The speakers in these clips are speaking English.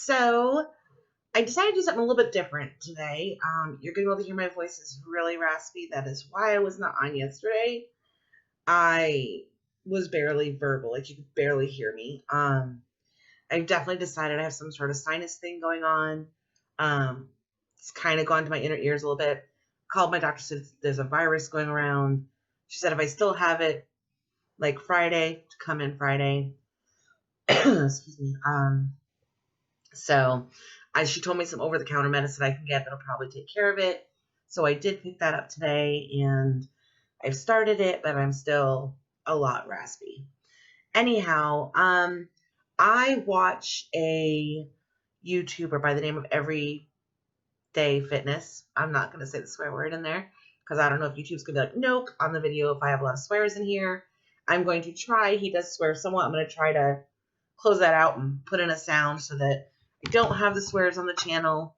So I decided to do something a little bit different today. You're going to be able to hear my voice is really raspy. That is why I was not on yesterday. I was barely verbal, like you could barely hear me. I definitely decided I have some sort of sinus thing going on. It's kind of gone to my inner ears a little bit. Called my doctor, said there's a virus going around. She said if I still have it, like Friday, to come in Friday. Excuse me. So she told me some over-the-counter medicine I can get that'll probably take care of it. So I did pick that up today, and I've started it, but I'm still a lot raspy. Anyhow, I watch a YouTuber by the name of Everyday Fitness. I'm not going to say the swear word in there because I don't know if YouTube's going to be like, nope, on the video if I have a lot of swears in here. I'm going to try. He does swear somewhat. I'm going to try to close that out and put in a sound so that I don't have the swears on the channel.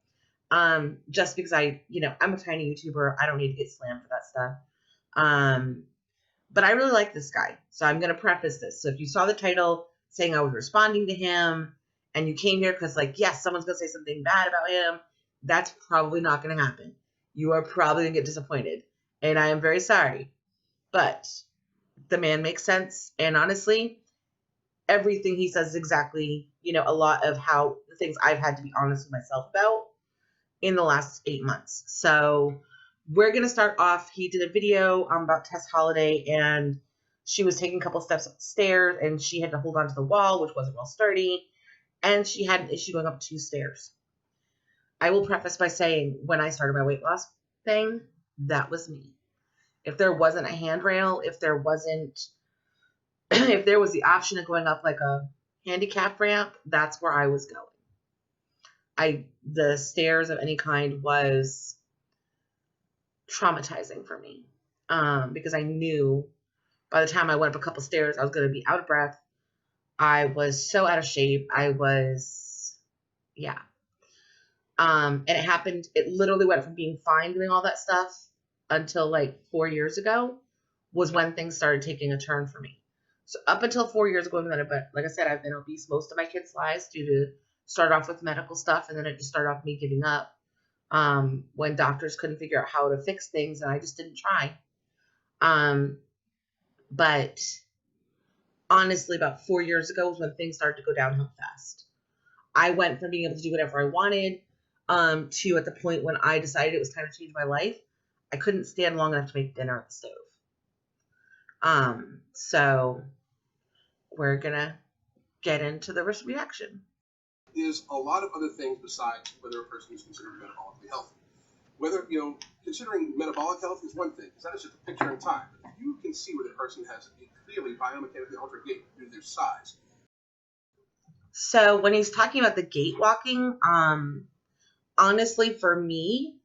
Just because I'm a tiny YouTuber. I don't need to get slammed for that stuff. But I really like this guy. So I'm going to preface this. So if you saw the title saying I was responding to him and you came here because yes, someone's going to say something bad about him, that's probably not going to happen. You are probably going to get disappointed. And I am very sorry. But the man makes sense. And honestly, everything he says is exactly, a lot of how the things I've had to be honest with myself about in the last 8 months. So we're going to start off. He did a video about Tess Holiday, and she was taking a couple steps upstairs, and she had to hold onto the wall, which wasn't real sturdy, and she had an issue going up 2 stairs. I will preface by saying when I started my weight loss thing, that was me. If there wasn't a handrail, if there was the option of going up like a handicap ramp, that's where I was going. The stairs of any kind was traumatizing for me because I knew by the time I went up a couple stairs, I was going to be out of breath. I was so out of shape. And it happened. It literally went from being fine doing all that stuff until 4 years ago was when things started taking a turn for me. So up until 4 years ago, but like I said, I've been obese most of my kids' lives due to start off with medical stuff, and then it just started off me giving up when doctors couldn't figure out how to fix things, and I just didn't try. But honestly, about 4 years ago was when things started to go downhill fast. I went from being able to do whatever I wanted to at the point when I decided it was time to change my life. I couldn't stand long enough to make dinner at the stove. So we're gonna get into the reaction. Is a lot of other things besides whether a person is considered metabolically healthy. Whether, considering metabolic health is one thing, because that is just a picture in time. But if you can see whether a person has a clearly biomechanically altered gait due to their size. So when he's talking about the gait walking, honestly, for me,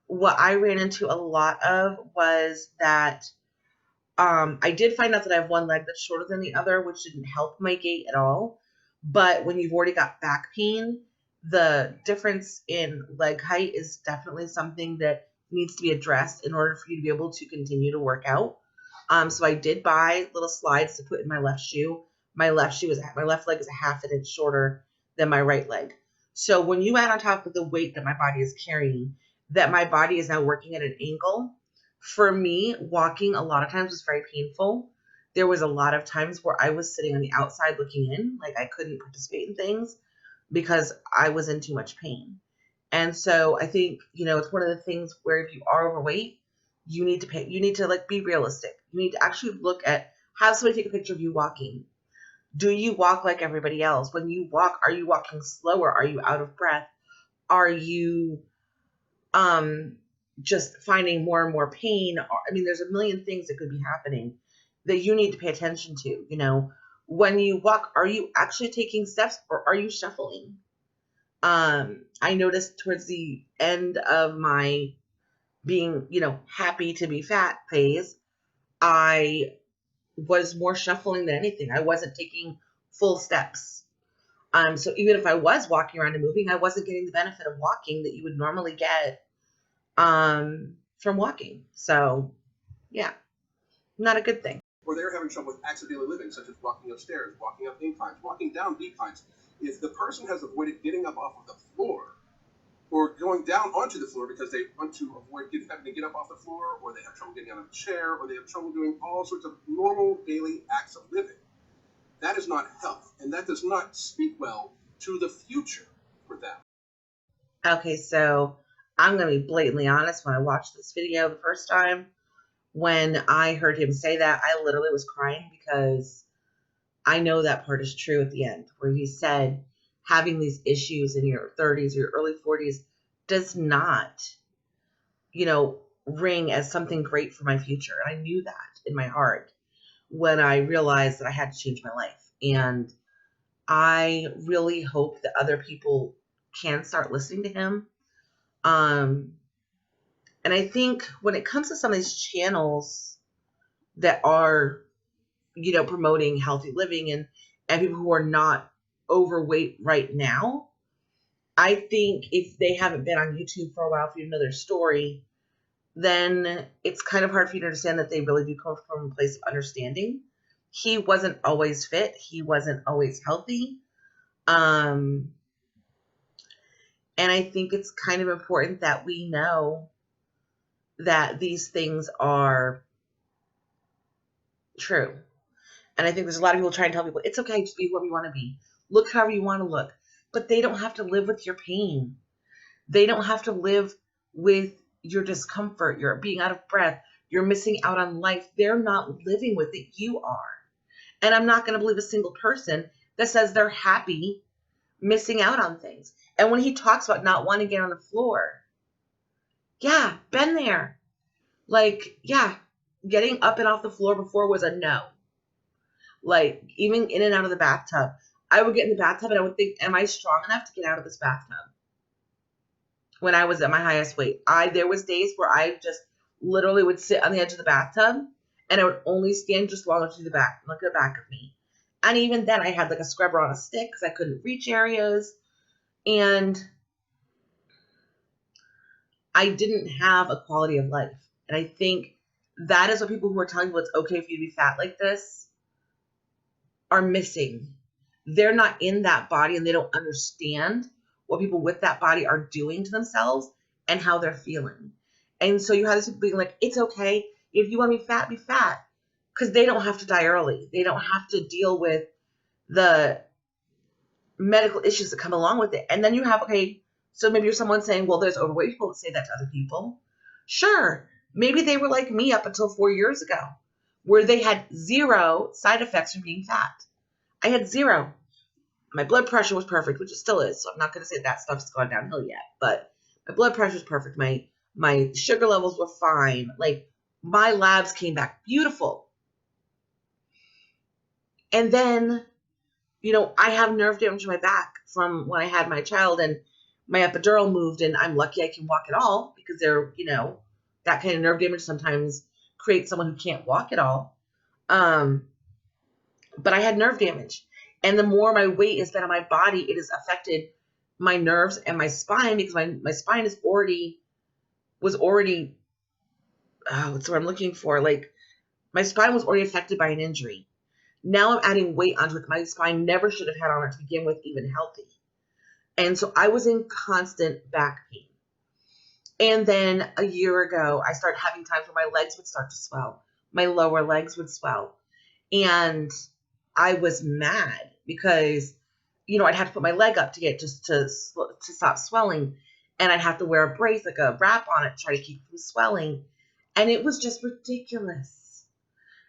what I ran into a lot of was that I did find out that I have one leg that's shorter than the other, which didn't help my gait at all. But when you've already got back pain, the difference in leg height is definitely something that needs to be addressed in order for you to be able to continue to work out. So I did buy little slides to put in my left shoe. My left leg is a half an inch shorter than my right leg. So when you add on top of the weight that my body is carrying, that my body is now working at an angle, for me, walking a lot of times was very painful. There was a lot of times where I was sitting on the outside looking in, like I couldn't participate in things because I was in too much pain. And so I think, it's one of the things where if you are overweight, you need to be realistic. You need to actually look at, have somebody take a picture of you walking. Do you walk like everybody else? When you walk, are you walking slower? Are you out of breath? Are you just finding more and more pain? There's a million things that could be happening that you need to pay attention to. When you walk, are you actually taking steps or are you shuffling? I noticed towards the end of my being, happy to be fat phase, I was more shuffling than anything. I wasn't taking full steps. So even if I was walking around and moving, I wasn't getting the benefit of walking that you would normally get from walking. So yeah, not a good thing. Or they're having trouble with accidentally living, such as walking upstairs, walking up inclines, walking down declines. if the person has avoided getting up off of the floor or going down onto the floor because they want to avoid having to get up off the floor, or they have trouble getting out of a chair, or they have trouble doing all sorts of normal daily acts of living, that is not health, and that does not speak well to the future for them. Okay, so I'm going to be blatantly honest. When I watched this video the first time, when I heard him say that, I literally was crying because I know that part is true at the end, where he said having these issues in your 30s or your early 40s does not, ring as something great for my future. And I knew that in my heart when I realized that I had to change my life. And I really hope that other people can start listening to him. And I think when it comes to some of these channels that are, promoting healthy living and people who are not overweight right now, I think if they haven't been on YouTube for a while for you to know their story, then it's kind of hard for you to understand that they really do come from a place of understanding. He wasn't always fit. He wasn't always healthy. And I think it's kind of important that we know that these things are true. And I think there's a lot of people trying to tell people, it's okay, just be whoever you want to be. Look however you want to look. But they don't have to live with your pain. They don't have to live with your discomfort, your being out of breath, you're missing out on life. They're not living with it. You are. And I'm not going to believe a single person that says they're happy missing out on things. And when he talks about not wanting to get on the floor, yeah, been there. Like, yeah, getting up and off the floor before was a no. Like, even in and out of the bathtub. I would get in the bathtub and I would think, am I strong enough to get out of this bathtub? When I was at my highest weight, there was days where I just literally would sit on the edge of the bathtub and I would only stand just long enough to the back, look at the back of me. And even then I had like a scrubber on a stick because I couldn't reach areas. And I didn't have a quality of life. And I think that is what people who are telling you it's okay for you to be fat like this are missing. They're not in that body and they don't understand what people with that body are doing to themselves and how they're feeling. And so you have this people being like, it's okay. If you want to be fat, be fat. Because they don't have to die early. They don't have to deal with the medical issues that come along with it. And then you have, okay, so maybe you're someone saying, well, there's overweight people that say that to other people. Sure. Maybe they were like me up until 4 years ago, where they had zero side effects from being fat. I had zero. My blood pressure was perfect, which it still is. So I'm not going to say that stuff's gone downhill yet, but my blood pressure was perfect. My sugar levels were fine. Like, my labs came back beautiful. And then, I have nerve damage in my back from when I had my child, and my epidural moved, and I'm lucky I can walk at all because that kind of nerve damage sometimes creates someone who can't walk at all. But I had nerve damage. And the more my weight has been on my body, it has affected my nerves and my spine because my spine is what's what I'm looking for. Like, my spine was already affected by an injury. Now I'm adding weight onto it. My spine never should have had on it to begin with, even healthy. And so I was in constant back pain. And then a year ago, I started having times where my legs would start to swell. My lower legs would swell. And I was mad because, I'd have to put my leg up to get just to stop swelling. And I'd have to wear a brace, like a wrap on it, to try to keep it from swelling. And it was just ridiculous.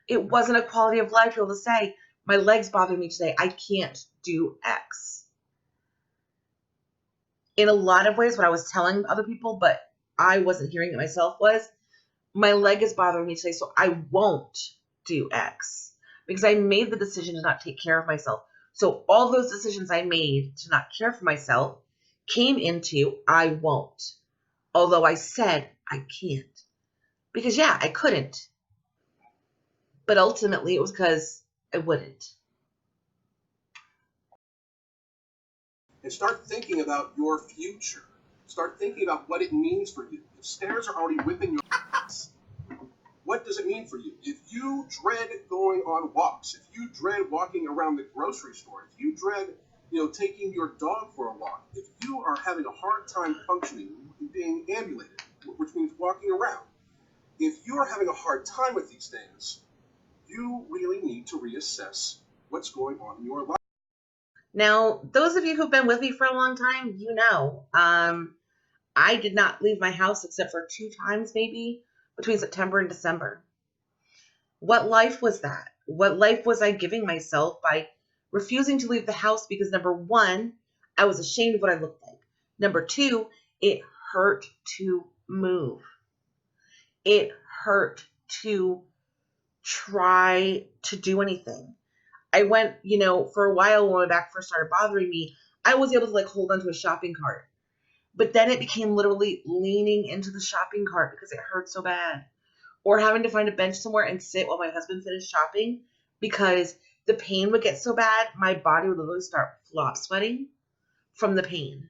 It wasn't a quality of life to be able to say, my legs bother me today. I can't do X. In a lot of ways, what I was telling other people, but I wasn't hearing it myself, was my leg is bothering me today, so I won't do X. Because I made the decision to not take care of myself. So all those decisions I made to not care for myself came into I won't. Although I said I can't. Because, yeah, I couldn't. But ultimately, it was because I wouldn't. And start thinking about your future. Start thinking about what it means for you. If stairs are already whipping your ass, what does it mean for you? If you dread going on walks, if you dread walking around the grocery store, if you dread taking your dog for a walk. If you are having a hard time functioning, being ambulated, which means walking around, if you are having a hard time with these things, you really need to reassess what's going on in your life. Now, those of you who've been with me for a long time, I did not leave my house except for 2 times maybe between September and December. What life was that? What life was I giving myself by refusing to leave the house because, number one, I was ashamed of what I looked like. Number two, it hurt to move. It hurt to try to do anything. I went, for a while when my back first started bothering me, I was able to hold onto a shopping cart. But then it became literally leaning into the shopping cart because it hurt so bad. Or having to find a bench somewhere and sit while my husband finished shopping because the pain would get so bad, my body would literally start flop sweating from the pain.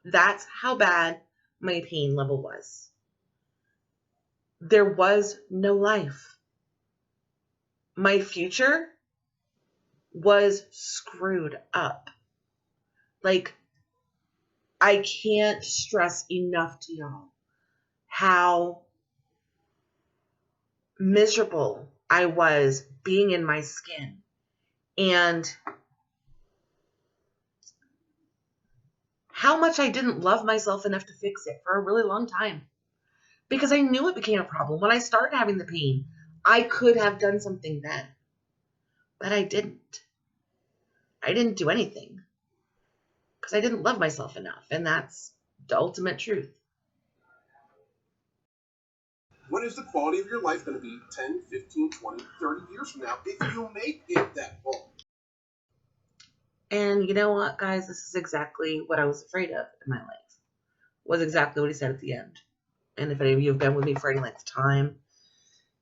That's how bad my pain level was. There was no life. My future was screwed up. I can't stress enough to y'all how miserable I was being in my skin. And how much I didn't love myself enough to fix it for a really long time. Because I knew it became a problem. When I started having the pain, I could have done something then. But I didn't. I didn't do anything. Because I didn't love myself enough. And that's the ultimate truth. What is the quality of your life going to be 10, 15, 20, 30 years from now if you make it that long? And you know what, guys? This is exactly what I was afraid of in my life. Was exactly what he said at the end. And if any of you have been with me for any length of time,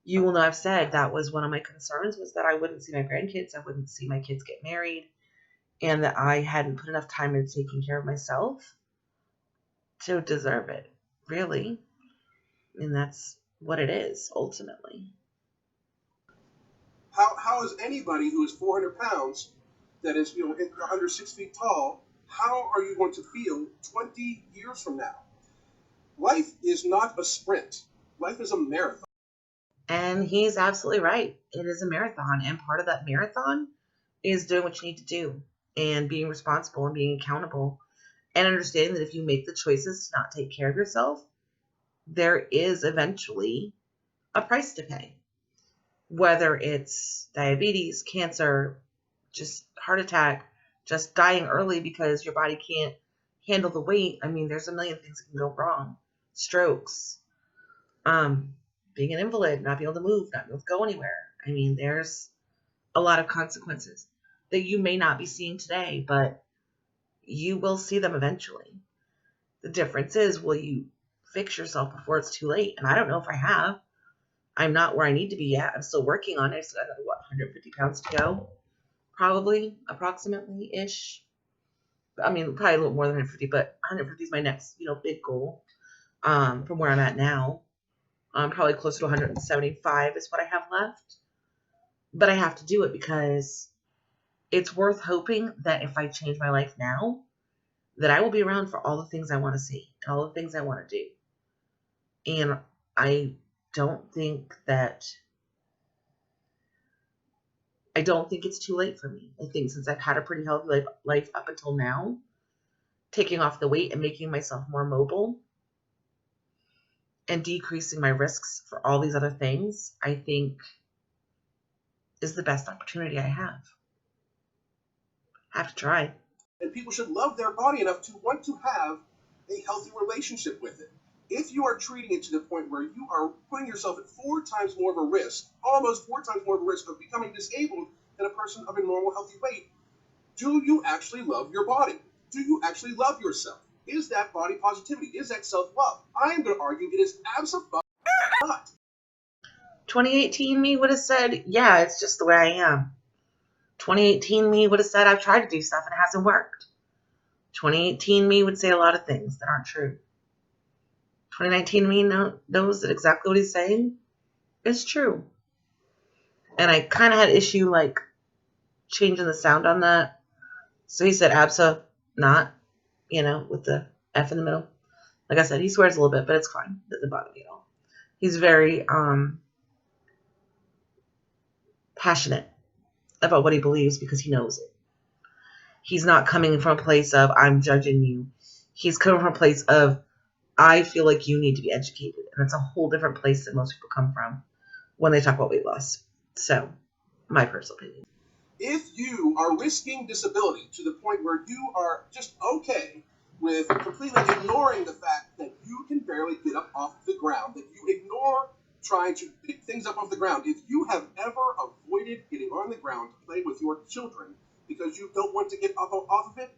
you will know I've said that was one of my concerns, was that I wouldn't see my grandkids, I wouldn't see my kids get married, and that I hadn't put enough time into taking care of myself to deserve it, really. And that's what it is, ultimately. How is anybody who is 400 pounds, that is, under 6 feet tall, how are you going to feel 20 years from now? Life is not a sprint. Life is a marathon. And he's absolutely right. It is a marathon. And part of that marathon is doing what you need to do and being responsible and being accountable and understanding that if you make the choices to not take care of yourself, there is eventually a price to pay. Whether it's diabetes, cancer, just heart attack, just dying early because your body can't handle the weight. I mean, there's a million things that can go wrong. Strokes, being an invalid, not being able to move, not being able to go anywhere. I mean, there's a lot of consequences that you may not be seeing today, but you will see them eventually. The difference is, will you fix yourself before it's too late? And I don't know if I have. I'm not where I need to be yet. I'm still working on it. I still got another, 150 pounds to go? Probably, approximately-ish. I mean, probably a little more than 150, but 150 is my next, big goal from where I'm at now. Probably closer to 175 is what I have left. But I have to do it because it's worth hoping that if I change my life now, that I will be around for all the things I want to see and all the things I want to do. And I don't think it's too late for me. I think since I've had a pretty healthy life up until now, taking off the weight and making myself more mobile and decreasing my risks for all these other things, I think is the best opportunity I have. Have to try. And people should love their body enough to want to have a healthy relationship with it. If you are treating it to the point where you are putting yourself at 4 times more of a risk, almost 4 times more of a risk of becoming disabled than a person of a normal healthy weight, do you actually love your body? Do you actually love yourself? Is that body positivity? Is that self-love? I am going to argue it is absolutely not. 2018 me would have said, yeah, it's just the way I am. 2018 me would have said, I've tried to do stuff and it hasn't worked. 2018 me would say a lot of things that aren't true. 2019 me knows that exactly what he's saying is true. And I kind of had issue changing the sound on that So he said Absa, not, with the F in the middle. Like I said, he swears a little bit, but it's fine. It doesn't bother me at all. He's very passionate about what he believes because he knows it. He's not coming from a place of I'm judging you. He's coming from a place of I feel like you need to be educated. And it's a whole different place than most people come from when they talk about weight loss. So, my personal opinion. If you are risking disability to the point where you are just okay with completely ignoring the fact that you can barely get up off the ground, that you ignore trying to pick things up off the ground, if you have ever avoided getting on the ground to play with your children because you don't want to get off of it,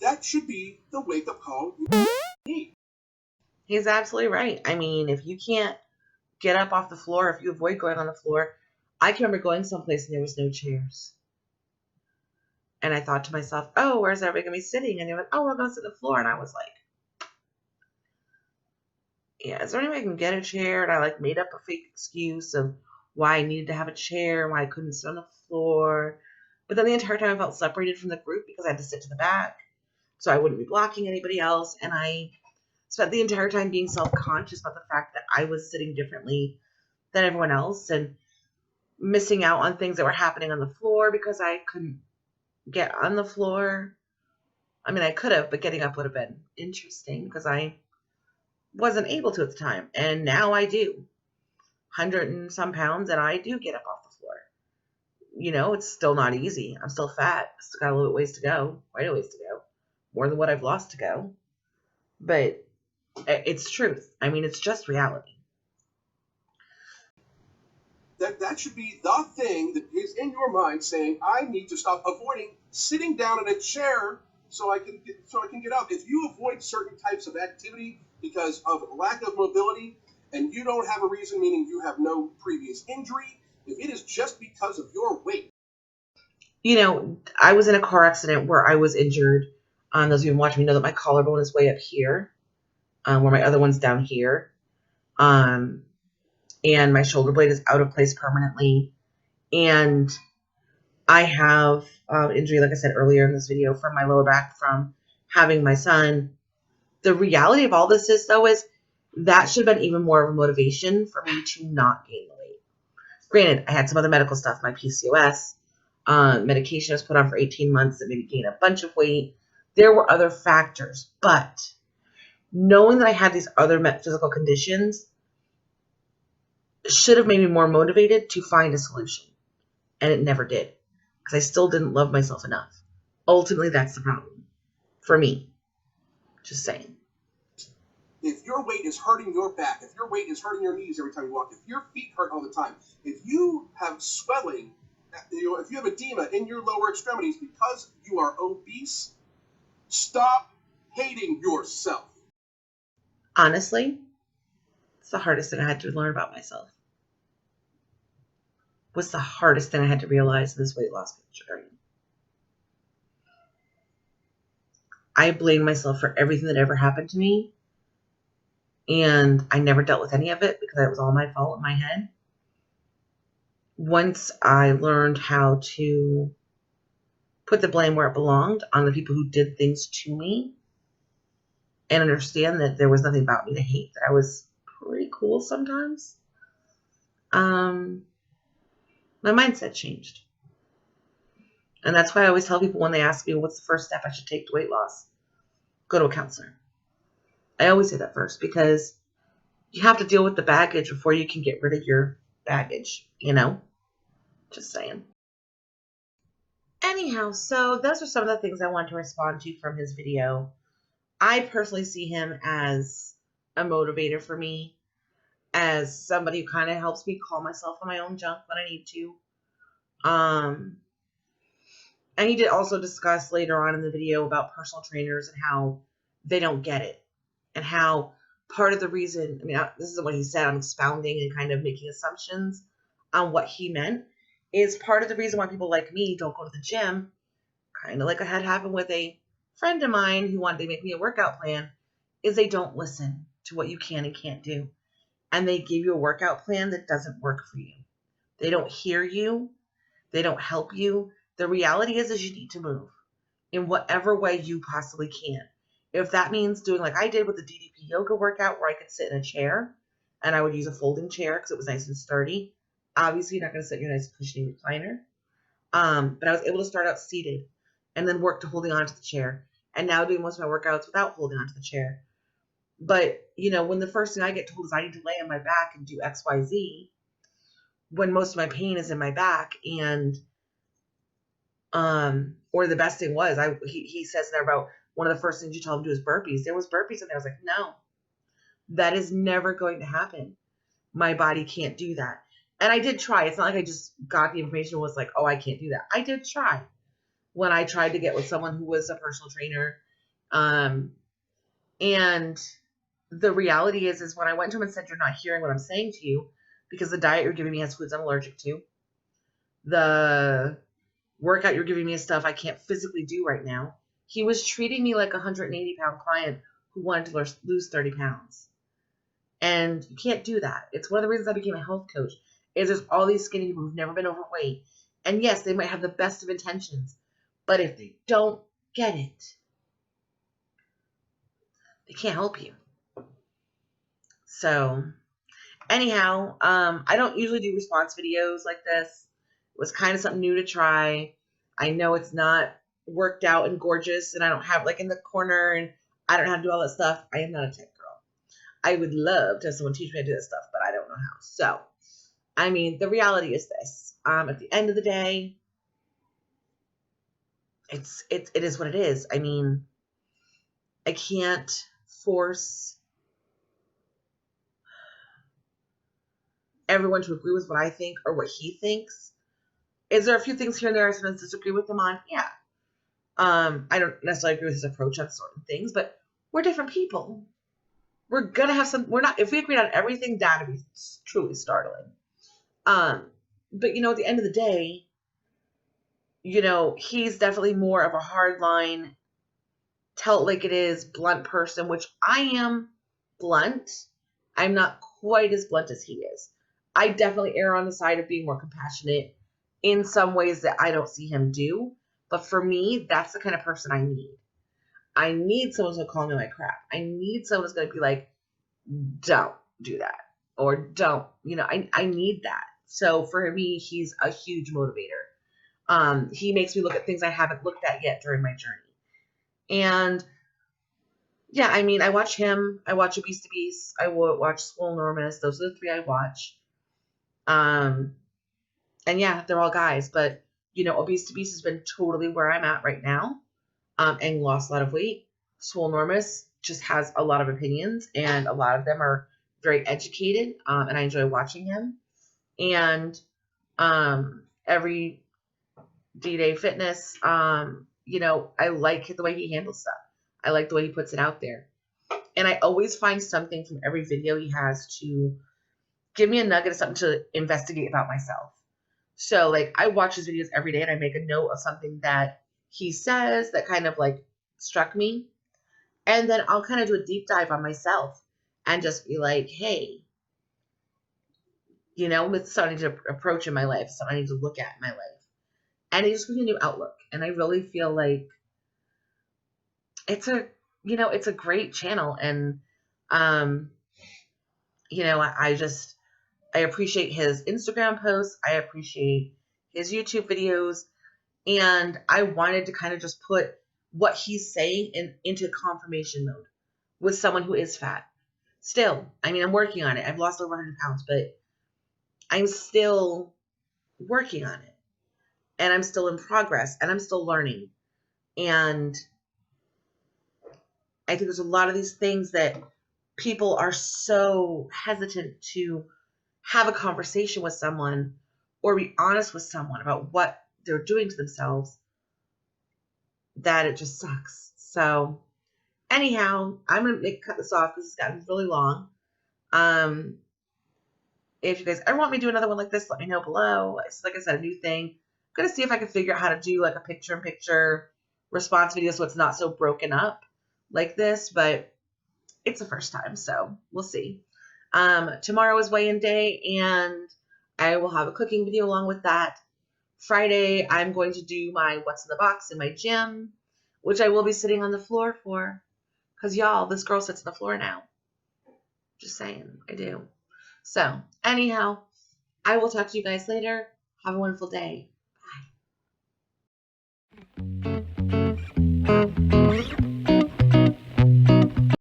that should be the wake-up call you need. He's absolutely right. I mean, if you can't get up off the floor, if you avoid going on the floor, I can remember going someplace and there was no chairs. And I thought to myself, oh, where's everybody going to be sitting? And they went, oh, we're going to sit on the floor. And I was like, yeah, is there any way I can get a chair? And I made up a fake excuse of why I needed to have a chair, why I couldn't sit on the floor. But then the entire time I felt separated from the group because I had to sit to the back so I wouldn't be blocking anybody else. And I spent the entire time being self-conscious about the fact that I was sitting differently than everyone else and missing out on things that were happening on the floor because I couldn't get on the floor. I mean, I could have, but getting up would have been interesting because I wasn't able to at the time. And now I do. 100 and some pounds, and I do get up off the floor. It's still not easy. I'm still fat. Still got a little bit ways to go. Quite a ways to go. More than what I've lost to go. But it's truth. I mean, it's just reality. That should be the thing that is in your mind saying, I need to stop avoiding sitting down in a chair so I can get up. If you avoid certain types of activity because of lack of mobility and you don't have a reason, meaning you have no previous injury, if it is just because of your weight. I was in a car accident where I was injured. Those of you who watch me know that my collarbone is way up here, where my other one's down here. And my shoulder blade is out of place permanently. And I have injury, like I said earlier in this video, from my lower back from having my son. The reality of all this is, though, is that should have been even more of a motivation for me to not gain the weight. Granted, I had some other medical stuff, my PCOS, medication I was put on for 18 months that made me gain a bunch of weight. There were other factors, but knowing that I had these other physical conditions should have made me more motivated to find a solution. And it never did, because I still didn't love myself enough. Ultimately, that's the problem for me. Just saying. If your weight is hurting your back, if your weight is hurting your knees every time you walk, if your feet hurt all the time, if you have swelling, if you have edema in your lower extremities because you are obese, stop hating yourself. Honestly, it's the hardest thing I had to learn about myself. What's the hardest thing I had to realize in this weight loss journey? I blame myself for everything that ever happened to me. And I never dealt with any of it because it was all my fault in my head. Once I learned how to put the blame where it belonged on the people who did things to me and understand that there was nothing about me to hate, that I was pretty cool sometimes, my mindset changed. And that's why I always tell people when they ask me what's the first step I should take to weight loss, go to a counselor. I always say that first because you have to deal with the baggage before you can get rid of your baggage, Just saying. Anyhow, so those are some of the things I wanted to respond to from his video. I personally see him as a motivator for me, as somebody who kind of helps me call myself on my own junk when I need to. And he did also discuss later on in the video about personal trainers and how they don't get it. And how part of the reason, this isn't what he said, I'm expounding and kind of making assumptions on what he meant, is part of the reason why people like me don't go to the gym, kind of like I had happen with a friend of mine who wanted to make me a workout plan, is they don't listen to what you can and can't do. And they give you a workout plan that doesn't work for you. They don't hear you. They don't help you. The reality is you need to move. in whatever way you possibly can. If that means doing like I did with the DDP yoga workout where I could sit in a chair and I would use a folding chair because it was nice and sturdy. Obviously, you're not going to sit in your nice cushiony recliner. But I was able to start out seated and then work to holding onto the chair. And now doing most of my workouts without holding onto the chair. But, when the first thing I get told is I need to lay on my back and do X, Y, Z, when most of my pain is in my back, and or the best thing was he says there about one of the first things you tell him to do is burpees. There was burpees and I was like, no, that is never going to happen. My body can't do that. And I did try. It's not like I just got the information and was like, oh, I can't do that. I did try when I tried to get with someone who was a personal trainer. And the reality is when I went to him and said, you're not hearing what I'm saying to you because the diet you're giving me has foods I'm allergic to. The workout you're giving me is stuff I can't physically do right now. He was treating me like a 180-pound client who wanted to lose 30 pounds. And you can't do that. It's one of the reasons I became a health coach, is there's all these skinny people who've never been overweight. And yes, they might have the best of intentions, but if they don't get it, they can't help you. So anyhow, I don't usually do response videos like this. It was kind of something new to try. I know it's not worked out and gorgeous, and I don't have like in the corner, and I don't know how to do all that stuff. I am not a tech girl. I would love to have someone teach me how to do that stuff, but I don't know how. So, the reality is this. At the end of the day, it is what it is. I can't force everyone to agree with what I think or what he thinks. Is there a few things here and there I sometimes disagree with him on? Yeah. I don't necessarily agree with his approach on certain things, but we're different people. We're gonna have if we agreed on everything, that'd be truly startling. But at the end of the day, he's definitely more of a hardline, tell it like it is, blunt person, which I am blunt. I'm not quite as blunt as he is. I definitely err on the side of being more compassionate in some ways that I don't see him do. But for me, that's the kind of person I need. I need someone who's going to call me my crap. I need someone who's going to be like, don't do that. Or don't, I need that. So for me, he's a huge motivator. He makes me look at things I haven't looked at yet during my journey. And yeah, I watch him. I watch Obese to Beast. I watch Swole Enormous. Those are the three I watch. And yeah, they're all guys. But, Obese to Beast has been totally where I'm at right now. And lost a lot of weight. Swole Enormous just has a lot of opinions. And a lot of them are very educated. And I enjoy watching him. And every D-Day Fitness, I like the way he handles stuff. I like the way he puts it out there. And I always find something from every video he has to give me a nugget of something to investigate about myself. So, I watch his videos every day and I make a note of something that he says that kind of, struck me. And then I'll kind of do a deep dive on myself and just be like, hey, it's something to approach in my life, something I need to look at in my life. And it just gives me a new outlook. And I really feel like it's a great channel. And, I appreciate his Instagram posts. I appreciate his YouTube videos. And I wanted to kind of just put what he's saying into confirmation mode with someone who is fat. Still, I'm working on it. I've lost over 100 pounds, but I'm still working on it. And I'm still in progress. And I'm still learning. And I think there's a lot of these things that people are so hesitant to have a conversation with someone or be honest with someone about what they're doing to themselves, that it just sucks. So anyhow, I'm going to cut this off because it's gotten really long. If you guys ever want me to do another one like this, let me know below. It's, like I said, a new thing. I'm going to see if I can figure out how to do a picture-in-picture response video so it's not so broken up like this, but it's the first time, so we'll see. Tomorrow is weigh-in day, and I will have a cooking video along with that. Friday, I'm going to do my what's in the box in my gym. which I will be sitting on the floor for. Because, y'all, this girl sits on the floor now. Just saying, I do. So, anyhow, I will talk to you guys later. Have a wonderful day. Bye.